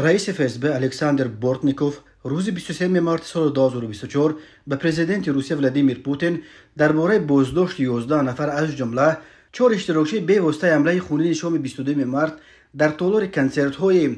رئیس فسب الکساندر بورتنیکوف روز 23 مارس سال 2024 به پرزیدنت روسیه ولادیمیر پوتین درباره بازداشت 11 نفر از جمله 4 اشتراکچی به واسطه حمله خونین شام 22 مارس در تالار کنسرت های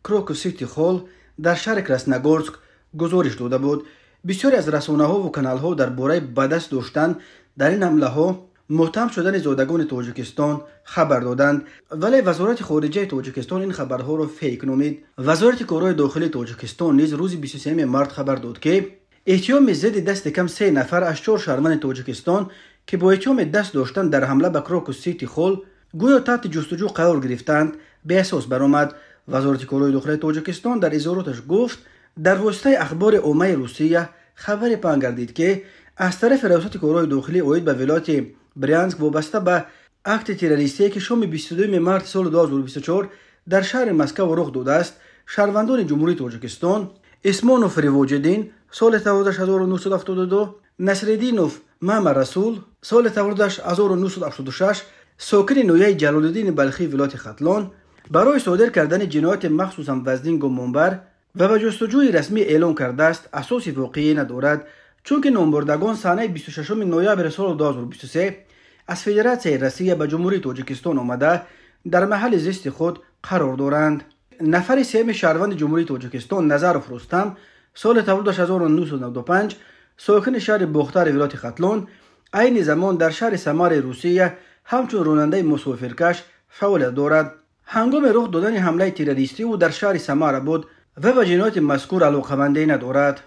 کروکوس سیتی هال در شهر کراسنogorsk گزارش داده بود. بسیاری از رسانه ها و کانال ها درباره به دست داشتن در این حمله ها متهم شدن زادگان تاجیکستان خبر دادند، ولی وزارت خارجه تاجیکستان این خبرها را فیک نامید. وزارت کارهای داخلی تاجیکستان نیز روز 23 مارس خبر داد که اتهام ضد دست کم 3 نفر از 4 شهروند تاجیکستان که با اتهام دست داشتن در حمله به کروکوس سیتی هال گویا تحت جستجو قرار گرفتند به اساس برآمد. وزارت کارهای داخلی تاجیکستان در اظهاراتش گفت در واسطه اخبار عامه روسیه خبر پنهان گردید که از طرف ریاست کارهای داخلی عاید به ولایت برینسک وابسته به اکت تروریستی که شام 22 مارس سال 2024 در شهر مسکو رخ داده است، شهروندان جمهوری تاجیکستان اسمانوف ریواجدین سال تولدش 1972، نصرالدینوف محمد رسول سال تولدش 1986، ساکن نویه جلالالدین بلخی ولایت ختلان برای صادر کردن جنایت مخصوص وزنین گمانبر و به جستجوی رسمی اعلام کرده است اساسی واقعی ندارد، چون که نامبردگان سنه 26 نوامبر سال 2023 از فدراسیون روسیه به جمهوری تاجیکستان آمده در محل زیست خود قرار دارند. نفر سوم شهروند جمهوری تاجیکستان نظرف رستم سال تولدش 1995 ساکن شهر بختر ولایت ختلان عین زمان در شهر سمر روسیه همچون راننده مسافرکش فعالیت دارد. هنگام رخ دادن حمله تروریستی او در شهر سمر بود و به جنایت مذکور علاقه‌مندی ندارد.